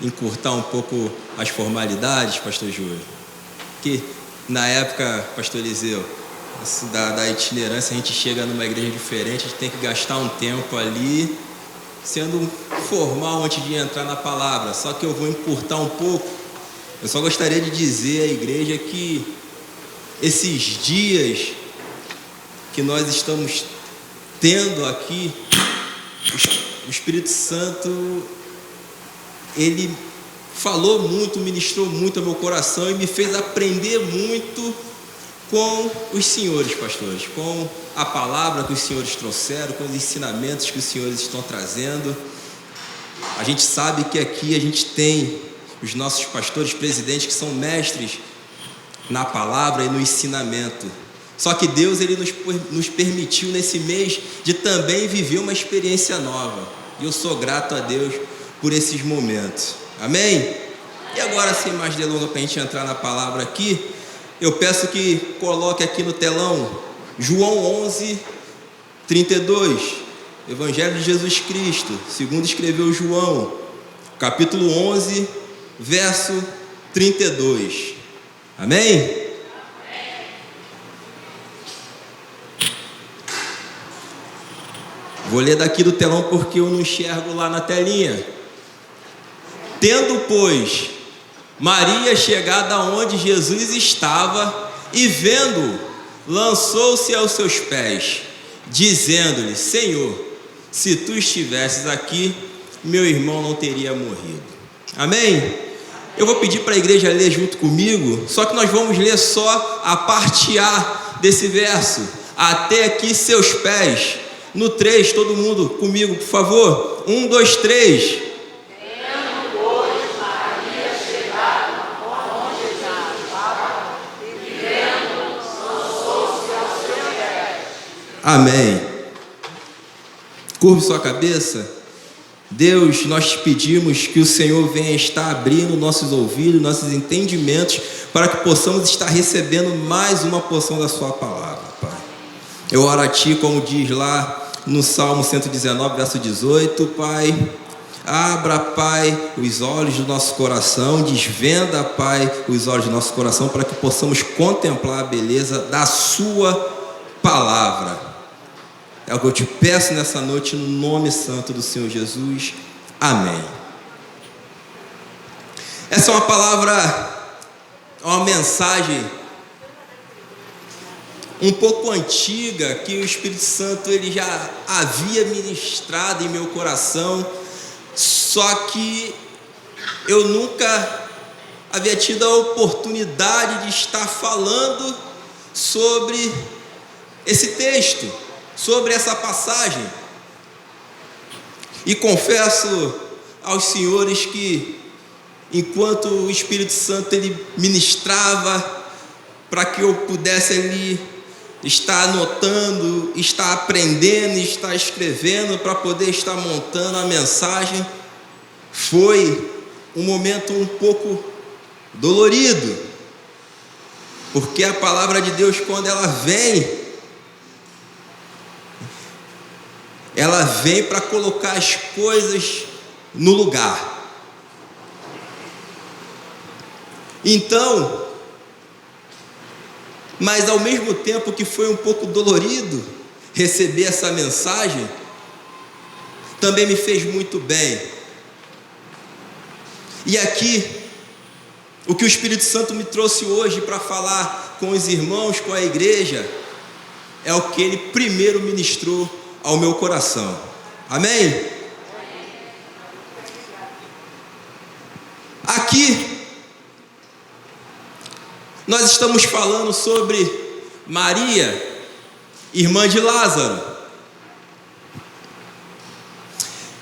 encurtar um pouco as formalidades, pastor Júlio, que na época, pastor Eliseu, da itinerância, a gente chega numa igreja diferente, a gente tem que gastar um tempo ali, sendo formal antes de entrar na palavra, só que eu vou encurtar um pouco. Eu só gostaria de dizer à igreja que esses dias que nós estamos tendo aqui, o Espírito Santo, ele falou muito, ministrou muito ao meu coração e me fez aprender muito com os senhores pastores, com a palavra que os senhores trouxeram, com os ensinamentos que os senhores estão trazendo. A gente sabe que aqui a gente tem os nossos pastores presidentes que são mestres na palavra e no ensinamento. Só que Deus, ele nos permitiu nesse mês de também viver uma experiência nova. E eu sou grato a Deus por esses momentos. Amém? E agora, sem mais delongas, para a gente entrar na palavra aqui, eu peço que coloque aqui no telão João 11, 32. Evangelho de Jesus Cristo, segundo escreveu João, capítulo 11, verso 32. Amém? Vou ler daqui do telão porque eu não enxergo lá na telinha. Tendo, pois, Maria chegado aonde Jesus estava e vendo-o, lançou-se aos seus pés, dizendo-lhe: Senhor, se tu estivesses aqui, meu irmão não teria morrido. Amém? Eu vou pedir para a igreja ler junto comigo, só que nós vamos ler só a parte A desse verso, até aqui seus pés. No 3, todo mundo comigo, por favor. 1, 2, 3. Amém. Curve sua cabeça. Deus, nós te pedimos que o Senhor venha estar abrindo nossos ouvidos, nossos entendimentos, para que possamos estar recebendo mais uma porção da sua palavra, Pai. Eu oro a Ti, como diz lá no Salmo 119, verso 18, Pai. Abra, Pai, os olhos do nosso coração, desvenda, Pai, os olhos do nosso coração, para que possamos contemplar a beleza da sua palavra. É o que eu te peço nessa noite, no nome santo do Senhor Jesus. Amém. Essa é uma palavra, uma mensagem um pouco antiga, que o Espírito Santo ele já havia ministrado em meu coração, só que eu nunca havia tido a oportunidade de estar falando sobre esse texto, sobre essa passagem. E confesso aos senhores que, enquanto o Espírito Santo ele ministrava, para que eu pudesse ali estar anotando, estar aprendendo, estar escrevendo, para poder estar montando a mensagem, foi um momento um pouco dolorido, porque a palavra de Deus, quando ela vem para colocar as coisas no lugar. Então, mas ao mesmo tempo que foi um pouco dolorido receber essa mensagem, também me fez muito bem. E aqui, o que o Espírito Santo me trouxe hoje para falar com os irmãos, com a igreja, é o que ele primeiro ministrou ao meu coração. Amém? Aqui nós estamos falando sobre Maria, irmã de Lázaro.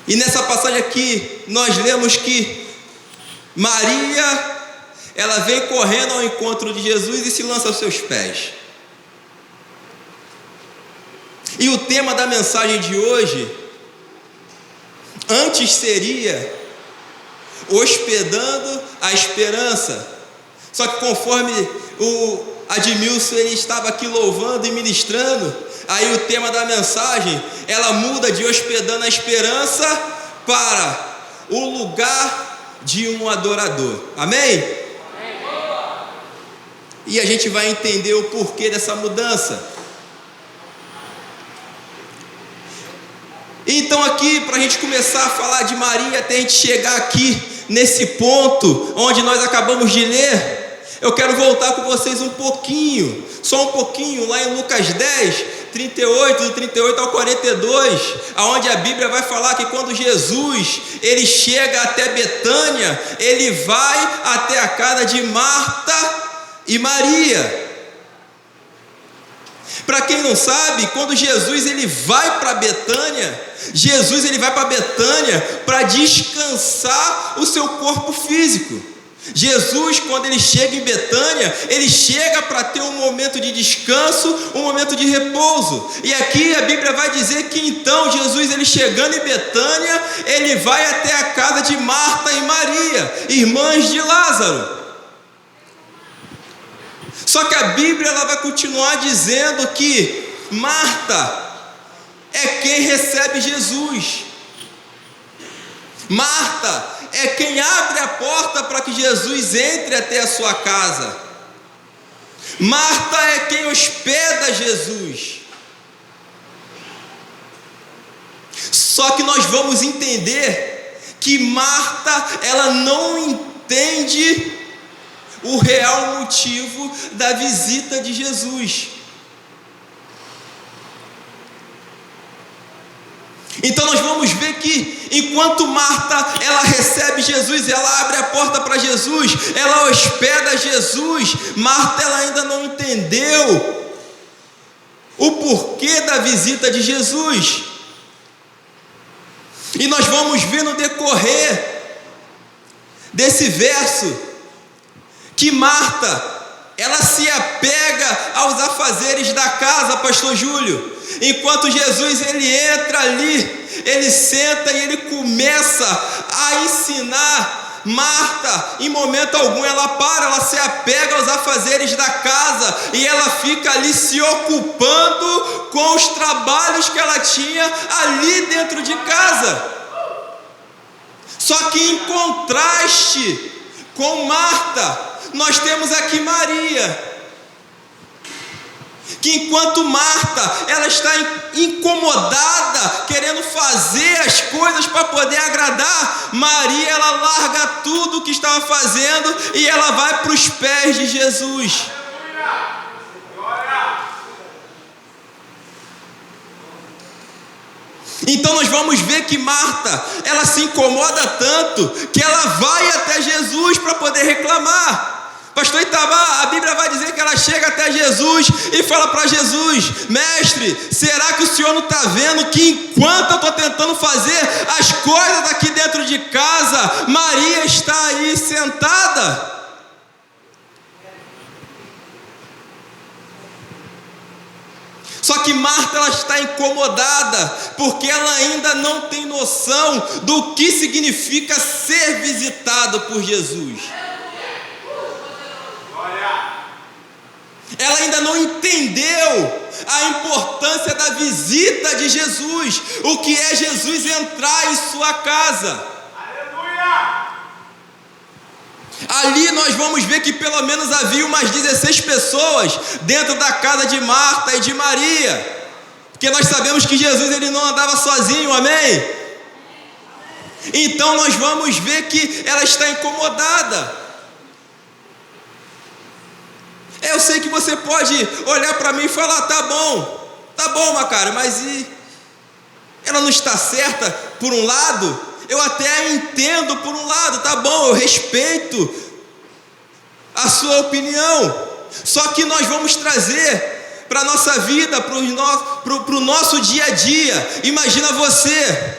E nessa passagem aqui nós lemos que Maria, ela vem correndo ao encontro de Jesus e se lança aos seus pés. E o tema da mensagem de hoje, antes seria hospedando a esperança. Só que conforme o Admilson ele estava aqui louvando e ministrando, aí o tema da mensagem, ela muda de hospedando a esperança para o lugar de um adorador. Amém? E a gente vai entender o porquê dessa mudança. Então aqui, para a gente começar a falar de Maria, até a gente chegar aqui nesse ponto onde nós acabamos de ler, eu quero voltar com vocês um pouquinho, só um pouquinho, lá em Lucas 10, 38, do 38 ao 42, aonde a Bíblia vai falar que quando Jesus, ele chega até Betânia, ele vai até a casa de Marta e Maria. Para quem não sabe, quando Jesus ele vai para Betânia, Jesus ele vai para Betânia para descansar o seu corpo físico. Jesus, quando ele chega em Betânia, ele chega para ter um momento de descanso, um momento de repouso. E aqui a Bíblia vai dizer que então Jesus, ele chegando em Betânia, ele vai até a casa de Marta e Maria, irmãs de Lázaro. Só que a Bíblia ela vai continuar dizendo que Marta é quem recebe Jesus. Marta é quem abre a porta para que Jesus entre até a sua casa. Marta é quem hospeda Jesus. Só que nós vamos entender que Marta, ela não entende o real motivo da visita de Jesus. Então nós vamos ver que enquanto Marta ela recebe Jesus, ela abre a porta para Jesus, ela hospeda Jesus, Marta ela ainda não entendeu o porquê da visita de Jesus. E nós vamos ver no decorrer desse verso que Marta ela se apega aos afazeres da casa, pastor Júlio. Enquanto Jesus ele entra ali, ele senta e ele começa a ensinar. Marta, em momento algum ela para, ela se apega aos afazeres da casa e ela fica ali se ocupando com os trabalhos que ela tinha ali dentro de casa. Só que em contraste com Marta, nós temos aqui Maria, que enquanto Marta ela está incomodada, querendo fazer as coisas para poder agradar, Maria ela larga tudo o que estava fazendo e ela vai para os pés de Jesus. Então nós vamos ver que Marta ela se incomoda tanto que ela vai até Jesus para poder reclamar. Pastor Itabá, a Bíblia vai dizer que ela chega até Jesus e fala para Jesus: mestre, será que o senhor não está vendo que enquanto eu estou tentando fazer as coisas aqui dentro de casa, Maria está aí sentada? Só que Marta ela está incomodada porque ela ainda não tem noção do que significa ser visitado por Jesus. Ela ainda não entendeu a importância da visita de Jesus, o que é Jesus entrar em sua casa. Aleluia! Ali nós vamos ver que pelo menos havia umas 16 pessoas dentro da casa de Marta e de Maria, porque nós sabemos que Jesus ele não andava sozinho, amém? Então nós vamos ver que ela está incomodada. Eu sei que você pode olhar para mim e falar: tá bom, Macário, mas ela não está certa por um lado? Eu até entendo por um lado, tá bom, eu respeito a sua opinião. Só que nós vamos trazer para a nossa vida, para o nosso dia a dia. Imagina você,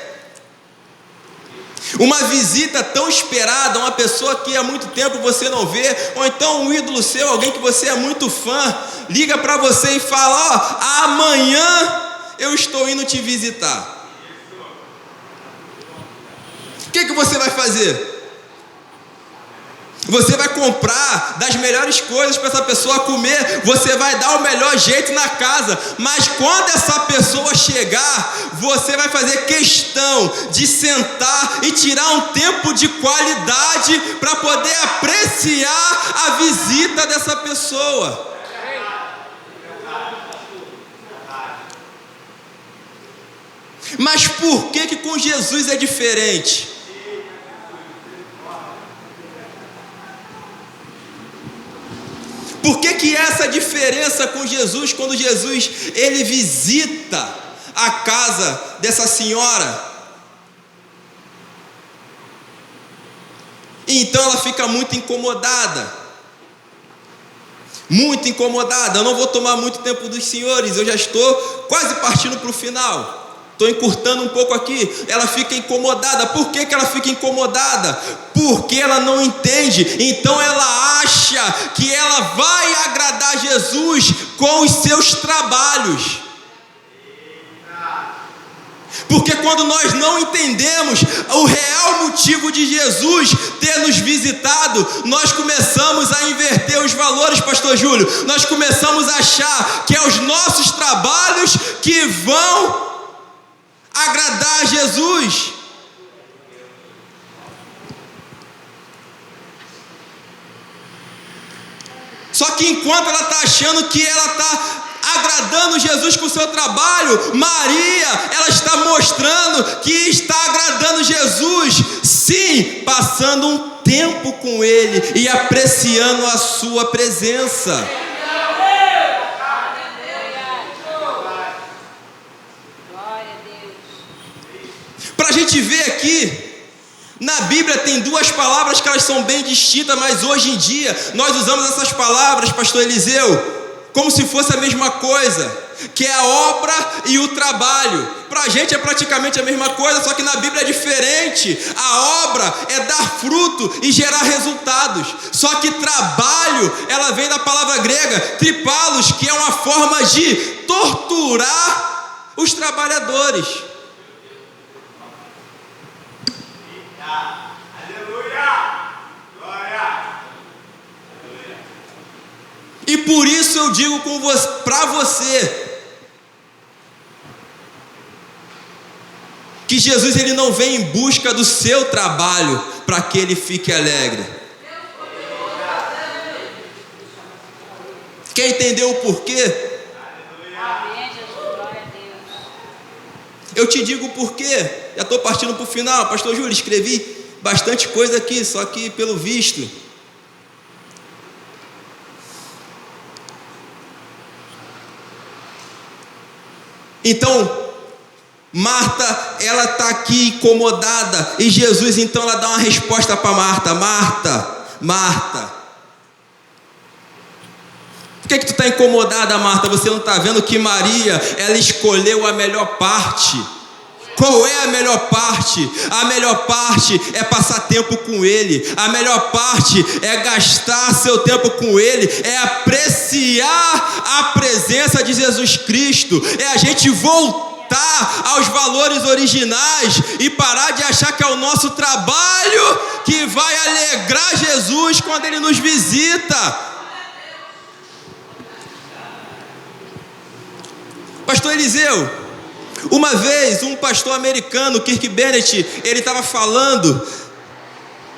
uma visita tão esperada, uma pessoa que há muito tempo você não vê, ou então um ídolo seu, alguém que você é muito fã, liga para você e fala: ó, amanhã eu estou indo te visitar. O que você vai fazer? Você vai comprar das melhores coisas para essa pessoa comer, você vai dar o melhor jeito na casa, mas quando essa pessoa chegar, você vai fazer questão de sentar e tirar um tempo de qualidade maturidade para poder apreciar a visita dessa pessoa. Mas por que com Jesus é diferente? Por que essa diferença com Jesus, quando Jesus ele visita a casa dessa senhora? Então ela fica muito incomodada. Muito incomodada. Eu não vou tomar muito tempo dos senhores, eu já estou quase partindo para o final. Estou encurtando um pouco aqui. Ela fica incomodada. Por que ela fica incomodada? Porque ela não entende. Então ela acha que ela vai agradar Jesus com os seus trabalhos. Porque quando nós não entendemos o real motivo de Jesus ter nos visitado, nós começamos a inverter os valores, pastor Júlio. Nós começamos a achar que é os nossos trabalhos que vão agradar a Jesus. Só que enquanto ela está achando que ela está agradando Jesus com o seu trabalho, Maria, ela está mostrando que está agradando Jesus, sim, passando um tempo com Ele e apreciando a sua presença. Para a gente ver aqui, na Bíblia tem duas palavras que elas são bem distintas, mas hoje em dia nós usamos essas palavras, pastor Eliseu, como se fosse a mesma coisa, que é a obra e o trabalho. Para a gente é praticamente a mesma coisa, só que na Bíblia é diferente. A obra é dar fruto e gerar resultados. Só que trabalho, ela vem da palavra grega tripalos, que é uma forma de torturar os trabalhadores. E por isso eu digo para você que Jesus ele não vem em busca do seu trabalho para que ele fique alegre. Quer entender o porquê? Eu te digo o porquê. Já estou partindo para o final. Pastor Júlio, escrevi bastante coisa aqui, só que pelo visto então, Marta, ela está aqui incomodada, e Jesus então ela dá uma resposta para Marta. Marta, por que tu está incomodada, Marta? Você não está vendo que Maria, ela escolheu a melhor parte? Qual é a melhor parte? A melhor parte é passar tempo com Ele. A melhor parte é gastar seu tempo com Ele. É apreciar a presença de Jesus Cristo. É a gente voltar aos valores originais e parar de achar que é o nosso trabalho que vai alegrar Jesus quando Ele nos visita. Pastor Eliseu, uma vez um pastor americano, Kirk Bennett, ele estava falando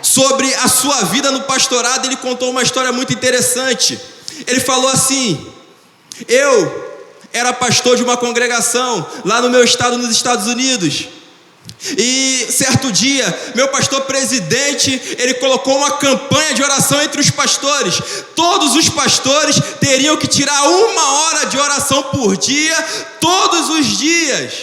sobre a sua vida no pastorado. Ele contou uma história muito interessante. Ele falou assim: eu era pastor de uma congregação lá no meu estado, nos Estados Unidos. E certo dia, meu pastor presidente, ele colocou uma campanha de oração entre os pastores. Todos os pastores teriam que tirar 1 hora de oração por dia, todos os dias.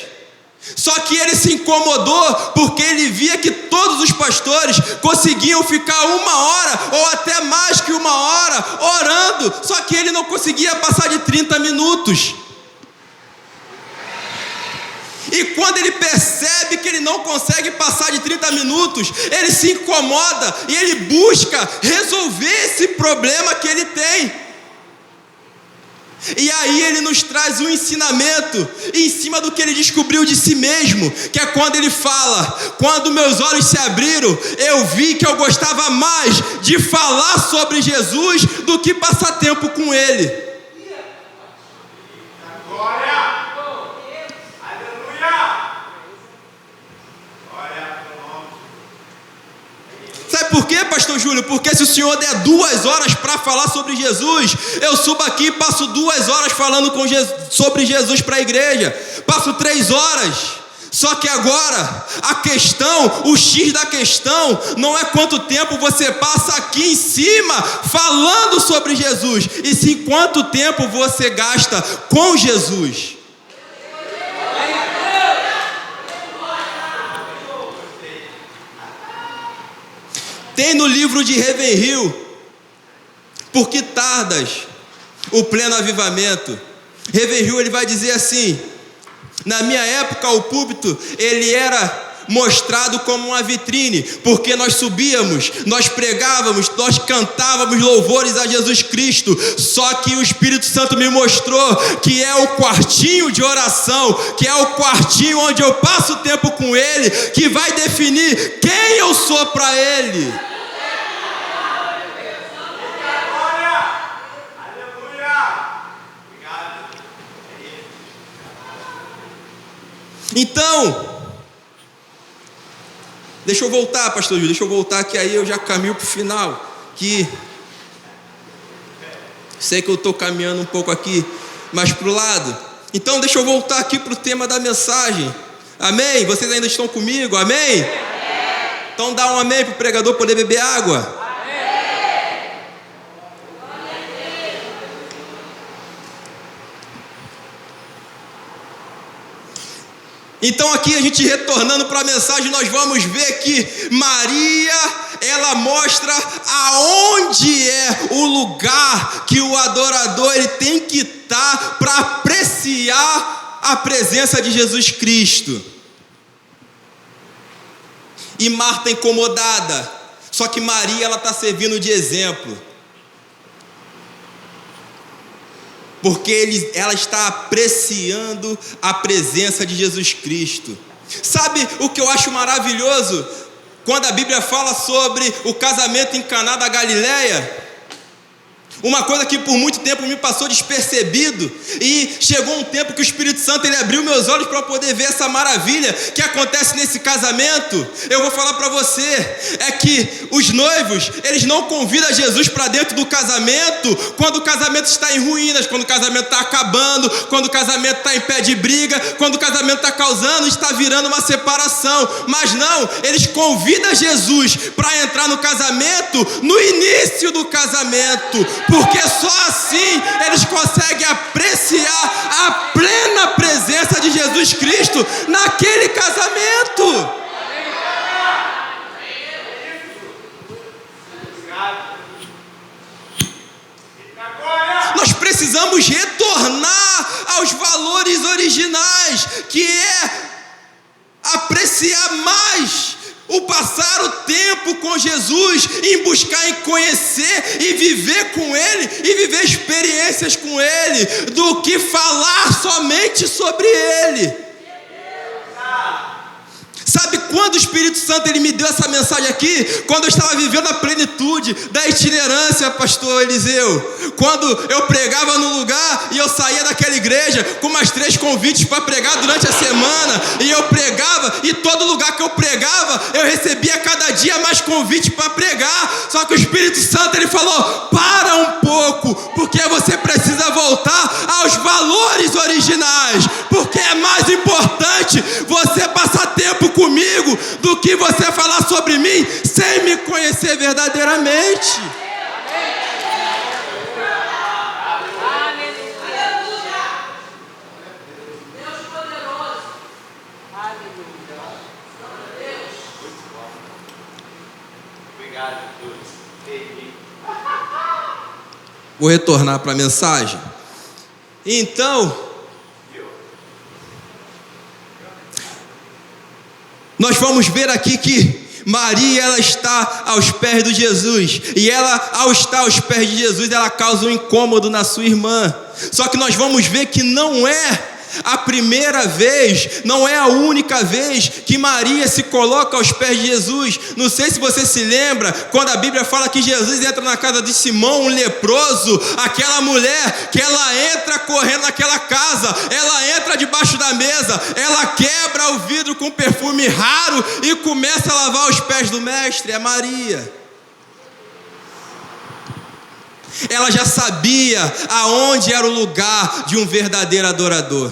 Só que ele se incomodou porque ele via que todos os pastores conseguiam ficar 1 hora ou até mais que 1 hora orando, só que ele não conseguia passar de 30 minutos. E quando ele percebe que ele não consegue passar de 30 minutos, ele se incomoda e ele busca resolver esse problema que ele tem. E aí ele nos traz um ensinamento em cima do que ele descobriu de si mesmo, que é quando ele fala: quando meus olhos se abriram, eu vi que eu gostava mais de falar sobre Jesus do que passar tempo com Ele. Sabe por quê, pastor Júlio? Porque se o senhor der 2 horas para falar sobre Jesus, eu subo aqui e passo 2 horas falando sobre Jesus para a igreja. Passo 3 horas. Só que agora, a questão, o X da questão, não é quanto tempo você passa aqui em cima falando sobre Jesus, e sim quanto tempo você gasta com Jesus. Tem no livro de Ravenhill, Por que tardas o pleno avivamento? Ravenhill, ele vai dizer assim: na minha época o púlpito ele era mostrado como uma vitrine, porque nós subíamos, nós pregávamos, nós cantávamos louvores a Jesus Cristo. Só que o Espírito Santo me mostrou que é o quartinho de oração, que é o quartinho onde eu passo tempo com Ele, que vai definir quem eu sou para Ele. Então, deixa eu voltar, pastor Júlio, deixa eu voltar, que aí eu já caminho para o final, que sei que eu estou caminhando um pouco aqui, mais para o lado. Então deixa eu voltar aqui para o tema da mensagem. Amém? Vocês ainda estão comigo? Amém? Então dá um amém para o pregador poder beber água. Então aqui a gente retornando para a mensagem, nós vamos ver que Maria, ela mostra aonde é o lugar que o adorador ele tem que estar para apreciar a presença de Jesus Cristo. E Marta incomodada, só que Maria ela está servindo de exemplo. Porque ela está apreciando a presença de Jesus Cristo. Sabe o que eu acho maravilhoso? Quando a Bíblia fala sobre o casamento em Caná da Galileia, uma coisa que por muito tempo me passou despercebido, e chegou um tempo que o Espírito Santo ele abriu meus olhos para poder ver essa maravilha que acontece nesse casamento. Eu vou falar para você, é que os noivos, eles não convidam Jesus para dentro do casamento quando o casamento está em ruínas, quando o casamento está acabando, quando o casamento está em pé de briga, quando o casamento está virando uma separação. Mas não, eles convidam Jesus para entrar no casamento no início do casamento, porque só assim eles conseguem apreciar a plena presença de Jesus Cristo naquele casamento. Nós precisamos retornar aos valores originais, que é apreciar mais o passar o tempo com Jesus, em buscar em conhecer e viver com Ele, e viver experiências com Ele, do que falar somente sobre Ele. Sabe quando o Espírito Santo ele me deu essa mensagem aqui? Quando eu estava vivendo a plenitude da itinerância, pastor Eliseu. Quando eu pregava no lugar e eu saía daquela igreja com mais 3 convites para pregar durante a semana, e eu pregava, e todo lugar que eu pregava, eu recebia cada dia mais convite para pregar. Só que o Espírito Santo ele falou: para um pouco, porque você precisa voltar aos valores originais, porque é mais importante você passar tempo comigo do que você falar sobre mim sem me conhecer verdadeiramente. Vou retornar para a mensagem. Então, nós vamos ver aqui que Maria, ela está aos pés de Jesus, e ela, ao estar aos pés de Jesus, ela causa um incômodo na sua irmã. Só que nós vamos ver que não é a primeira vez, não é a única vez que Maria se coloca aos pés de Jesus. Não sei se você se lembra, quando a Bíblia fala que Jesus entra na casa de Simão, um leproso, aquela mulher que ela entra correndo naquela casa, ela entra debaixo da mesa, ela quebra o vidro com perfume raro e começa a lavar os pés do mestre, é Maria. Ela já sabia aonde era o lugar de um verdadeiro adorador.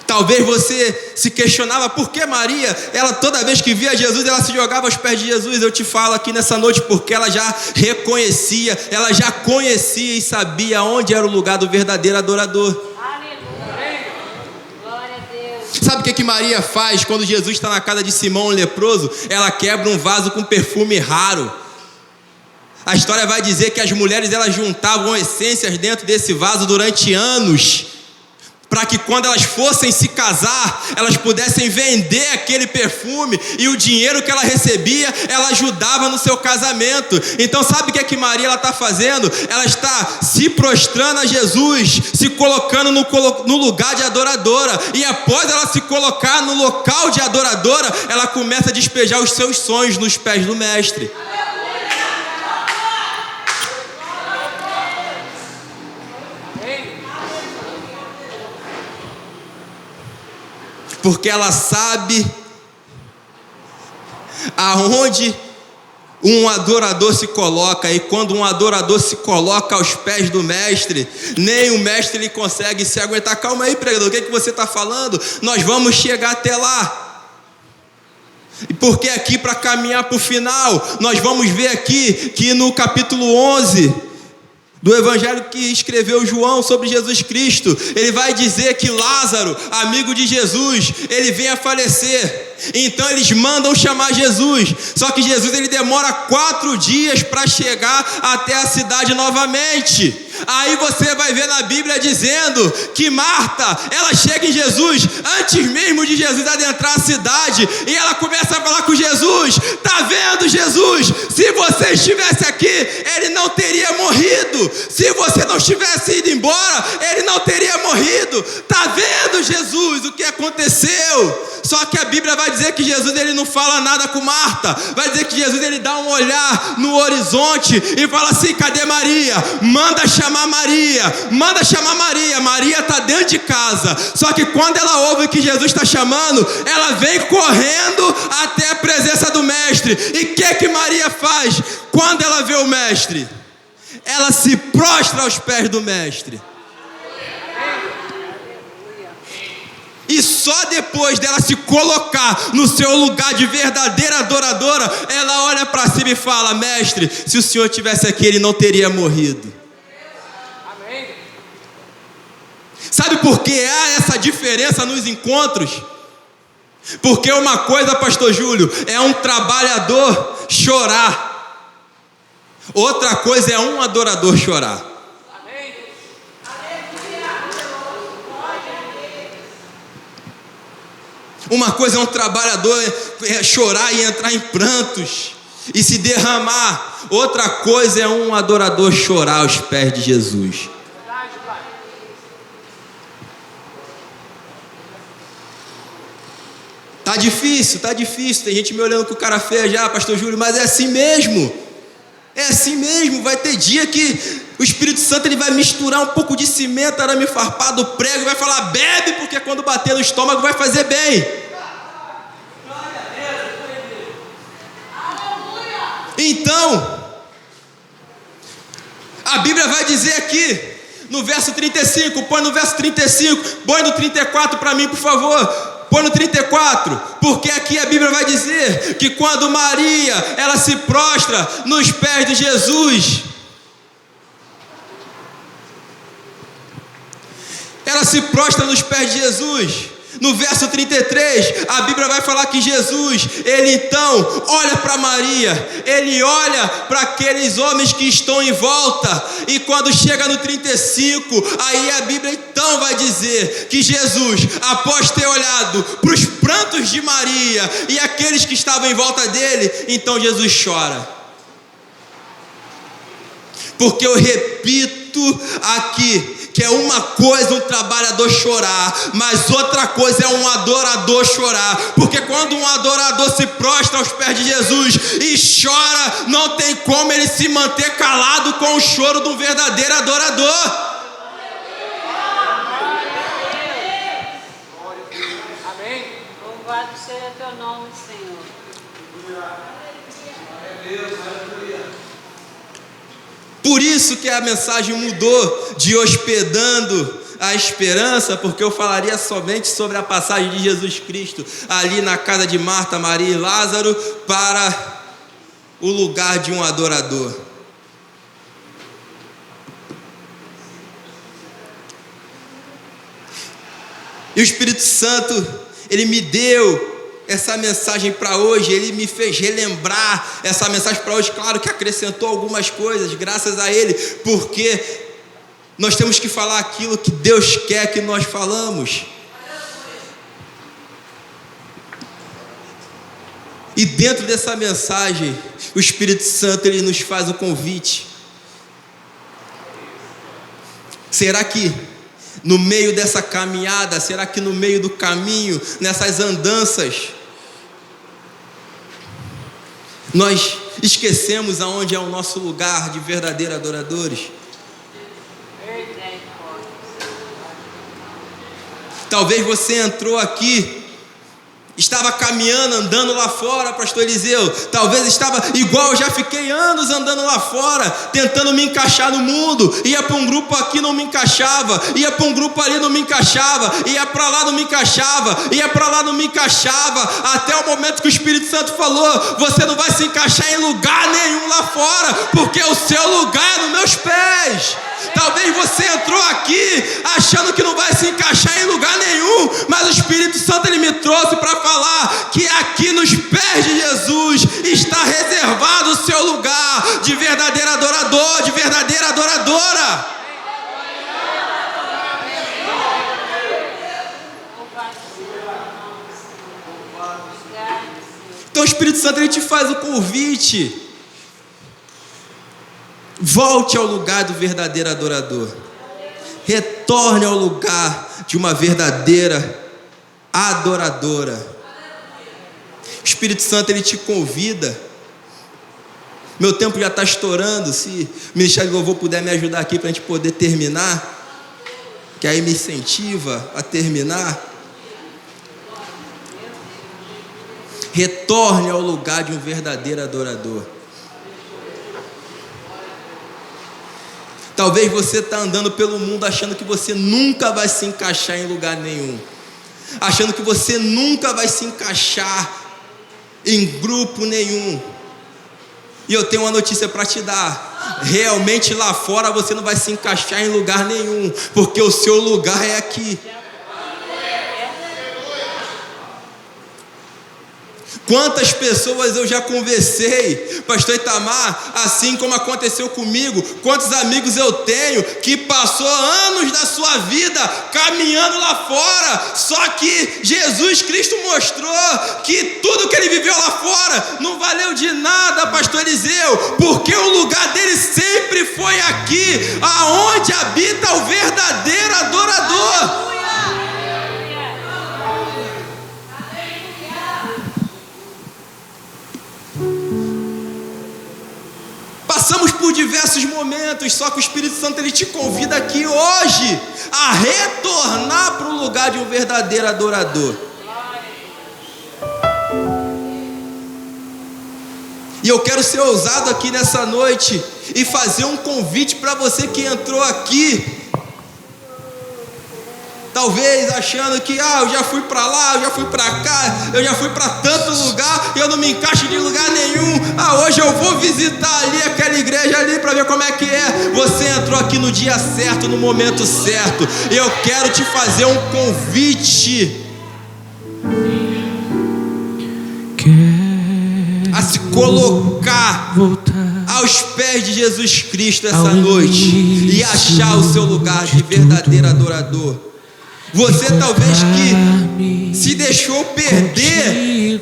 Talvez você se questionava por que Maria, ela toda vez que via Jesus, ela se jogava aos pés de Jesus. Eu te falo aqui nessa noite porque ela já reconhecia, ela já conhecia e sabia onde era o lugar do verdadeiro adorador. Sabe o que Maria faz quando Jesus está na casa de Simão, o leproso? Ela quebra um vaso com perfume raro. A história vai dizer que as mulheres elas juntavam essências dentro desse vaso durante anos, para que quando elas fossem se casar, elas pudessem vender aquele perfume, e o dinheiro que ela recebia, ela ajudava no seu casamento. Então sabe o que Maria está fazendo? Ela está se prostrando a Jesus, se colocando no lugar de adoradora, e após ela se colocar no local de adoradora, ela começa a despejar os seus sonhos nos pés do mestre. Porque ela sabe aonde um adorador se coloca, e quando um adorador se coloca aos pés do mestre, nem o mestre ele consegue se aguentar. Calma aí, pregador, o que você está falando? Nós vamos chegar até lá. E porque aqui, para caminhar para o final, nós vamos ver aqui que no capítulo 11 do evangelho que escreveu João sobre Jesus Cristo, ele vai dizer que Lázaro, amigo de Jesus, ele vem a falecer. Então eles mandam chamar Jesus, só que Jesus ele demora 4 dias para chegar até a cidade novamente. Aí você vai ver na Bíblia dizendo que Marta, ela chega em Jesus antes mesmo de Jesus adentrar a cidade, e ela começa a falar com Jesus: tá vendo, Jesus, se você estivesse aqui, ele não teria morrido. Se você não tivesse ido embora, ele não teria morrido. Tá vendo, Jesus, o que aconteceu? Só que a Bíblia vai dizer que Jesus ele não fala nada com Marta. Vai dizer que Jesus ele dá um olhar no horizonte e fala assim: cadê Maria? Manda chamar Maria. Manda chamar Maria. Maria está dentro de casa. Só que quando ela ouve que Jesus está chamando, ela vem correndo até a presença do mestre. E o que Maria faz quando ela vê o mestre? Ela se prostra aos pés do mestre. E só depois dela se colocar no seu lugar de verdadeira adoradora, ela olha para cima e fala: mestre, se o Senhor estivesse aqui, ele não teria morrido. Amém. Sabe por que há essa diferença nos encontros? Porque uma coisa, pastor Júlio, é um trabalhador chorar, outra coisa é um adorador chorar. Uma coisa é um trabalhador chorar e entrar em prantos e se derramar. Outra coisa é um adorador chorar aos pés de Jesus. Tá difícil. Tem gente me olhando com cara feia já, pastor Júlio, mas é assim mesmo. É assim mesmo. Vai ter dia que o Espírito Santo ele vai misturar um pouco de cimento, arame farpado, prego, e vai falar: bebe, porque quando bater no estômago vai fazer bem. Então, a Bíblia vai dizer aqui, no verso 35, põe no verso 35, põe no 34 para mim, por favor, põe no 34, porque aqui a Bíblia vai dizer que quando Maria, ela se prostra nos pés de Jesus, ela se prostra nos pés de Jesus. No verso 33, a Bíblia vai falar que Jesus, ele então olha para Maria, ele olha para aqueles homens que estão em volta, e quando chega no 35, aí a Bíblia então vai dizer que Jesus, após ter olhado para os prantos de Maria e aqueles que estavam em volta dele, então Jesus chora. Porque eu repito aqui, que é uma coisa um trabalhador chorar, mas outra coisa é um adorador chorar. Porque quando um adorador se prostra aos pés de Jesus e chora, não tem como ele se manter calado com o choro de um verdadeiro adorador. Amém. Louvado seja teu nome, Senhor. Por isso que a mensagem mudou de hospedando a esperança, porque eu falaria somente sobre a passagem de Jesus Cristo ali na casa de Marta, Maria e Lázaro, para o lugar de um adorador. E o Espírito Santo, ele me deu essa mensagem para hoje, ele me fez relembrar essa mensagem para hoje. Claro que acrescentou algumas coisas, graças a ele, porque nós temos que falar aquilo que Deus quer que nós falamos. E dentro dessa mensagem, o Espírito Santo, ele nos faz o convite. Será que no meio dessa caminhada, será que no meio do caminho, nessas andanças, nós esquecemos aonde é o nosso lugar de verdadeiros adoradores? Talvez você entrou aqui, estava caminhando, andando lá fora, pastor Eliseu. Talvez estava igual, eu já fiquei anos andando lá fora, tentando me encaixar no mundo. Ia para um grupo aqui, não me encaixava. Ia para um grupo ali, não me encaixava. Ia para lá, não me encaixava. Ia para lá, não me encaixava. Até o momento que o Espírito Santo falou: você não vai se encaixar em lugar nenhum lá fora, porque o seu lugar é nos meus pés. Talvez você entrou aqui achando que não vai se encaixar em lugar nenhum, mas o Espírito Santo, ele me trouxe para falar que aqui nos pés de Jesus está reservado o seu lugar de verdadeiro adorador, de verdadeira adoradora. Então o Espírito Santo, ele te faz o convite: volte ao lugar do verdadeiro adorador. Retorne ao lugar de uma verdadeira adoradora. O Espírito Santo, ele te convida. Meu tempo já está estourando. Se o Ministério de Louvor puder me ajudar aqui para a gente poder terminar, que aí me incentiva a terminar. Retorne ao lugar de um verdadeiro adorador. Talvez você está andando pelo mundo achando que você nunca vai se encaixar em lugar nenhum, achando que você nunca vai se encaixar em grupo nenhum. E eu tenho uma notícia para te dar: realmente lá fora você não vai se encaixar em lugar nenhum, porque o seu lugar é aqui. Quantas pessoas eu já conversei, pastor Itamar, assim como aconteceu comigo. Quantos amigos eu tenho que passou anos da sua vida caminhando lá fora, só que Jesus Cristo mostrou que tudo que ele viveu lá fora não valeu de nada, pastor Eliseu, porque o lugar dele sempre foi aqui, aonde habita o verdadeiro adorador. Passamos por diversos momentos, só que o Espírito Santo, ele te convida aqui hoje a retornar para o lugar de um verdadeiro adorador. E eu quero ser ousado aqui nessa noite e fazer um convite para você que entrou aqui, talvez achando que eu já fui para lá, eu já fui para cá, eu já fui para tanto lugar e eu não me encaixo de lugar nenhum. Hoje eu vou visitar ali aquela igreja ali para ver como é que é. Você entrou aqui no dia certo, no momento certo. Eu quero te fazer um convite a se colocar aos pés de Jesus Cristo essa noite e achar o seu lugar de verdadeiro adorador. Você talvez que se deixou perder.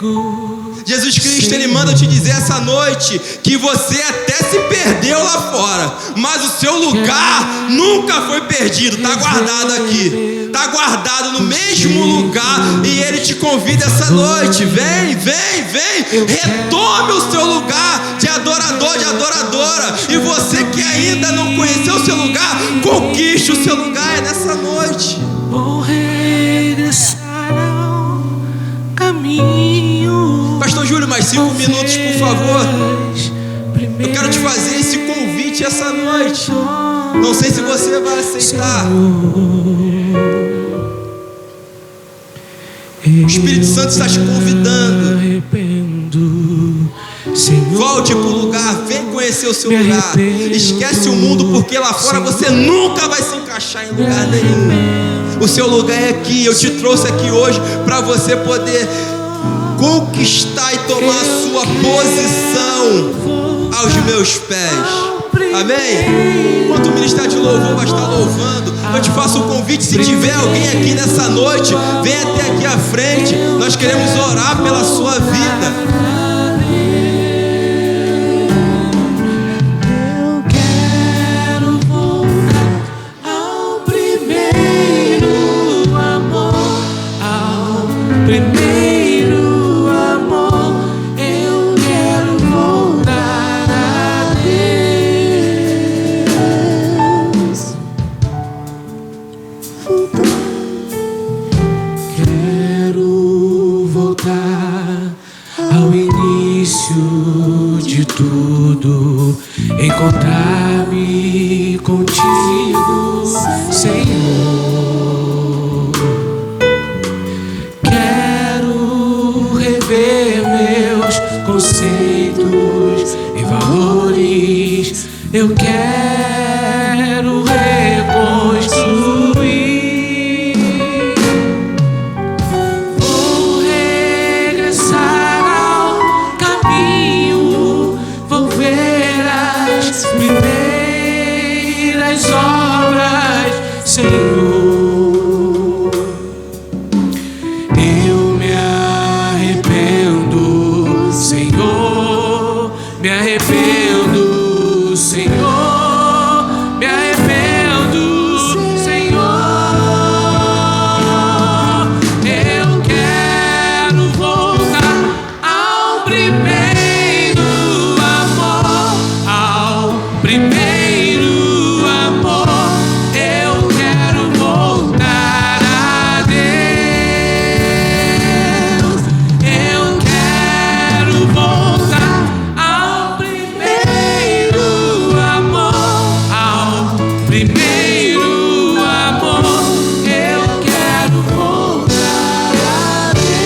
Jesus Cristo, Ele manda te dizer essa noite que você até se perdeu lá fora, mas o seu lugar nunca foi perdido. Está guardado aqui, está guardado no mesmo lugar, e Ele te convida essa noite. Vem, vem, vem, retome o seu lugar de adorador, de adoradora. E você que ainda não conheceu o seu lugar, conquiste o seu lugar nessa noite. Vou regressar ao caminho. Pastor Júlio, mais 5 minutos, por favor. Eu quero te fazer esse convite essa noite. Não sei se você vai aceitar. O Espírito Santo está te convidando. Volte para o lugar, vem conhecer o seu lugar. Esquece o mundo, porque lá fora você nunca vai se encaixar em lugar nenhum. O seu lugar é aqui. Eu te trouxe aqui hoje para você poder conquistar e tomar a sua posição aos meus pés. Amém? Enquanto o ministério de louvor vai estar louvando, eu te faço o convite. Se tiver alguém aqui nessa noite, vem até aqui à frente. Nós queremos orar pela sua vida. Encontrar-me contigo, Senhor. Quero rever meus conceitos e valores. Eu quero reconstruir. Vou regressar ao caminho. Vou ver as primeiras obras, Senhor. Eu me arrependo, Senhor. Me arrependo, Senhor. Me arrependo, Senhor. Eu quero voltar ao primeiro amor, ao primeiro amor. Eu quero voltar a Deus. Eu quero voltar ao primeiro amor, ao primeiro amor. Eu quero voltar a Deus.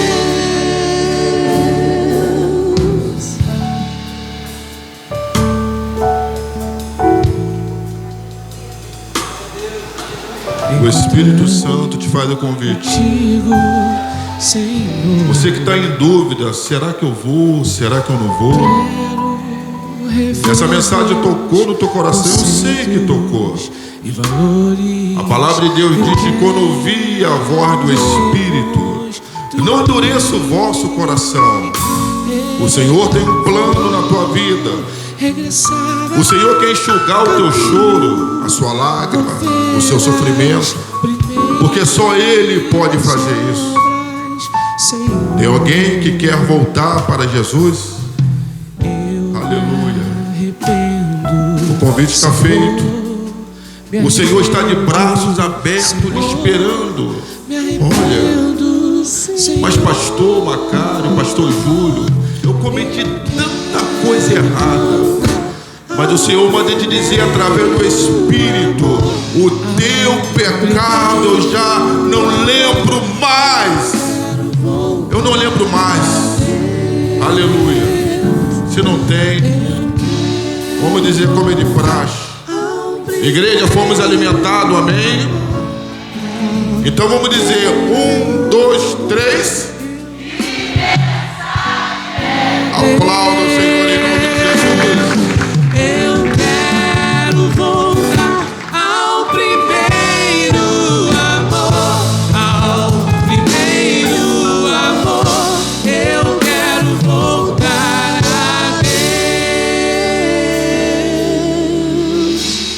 O Espírito Santo te faz o convite. Contigo, Senhor. Você que está em dúvida, será que eu vou? Será que eu não vou? Essa mensagem tocou no teu coração, eu sei que tocou. E valores. A palavra de Deus diz que quando ouvi a voz do Espírito, não endureça o vosso coração. O Senhor tem um plano na tua vida. Regressar O Senhor quer enxugar o teu choro, a sua lágrima, o seu sofrimento, porque só Ele pode fazer isso. Senhor. Tem alguém que quer voltar para Jesus? Aleluia. O convite está feito. O Senhor está de braços abertos lhe esperando. Olha, mas pastor Macário, pastor Júlio, eu cometi tanta coisa errada. Mas o Senhor manda te dizer através do Espírito: o teu pecado eu já não lembro mais. Eu não lembro mais. Aleluia. Se não tem, vamos dizer como é de praxe. Igreja, fomos alimentados, amém? Então vamos dizer 1, 2, 3. Aplauda o Senhor.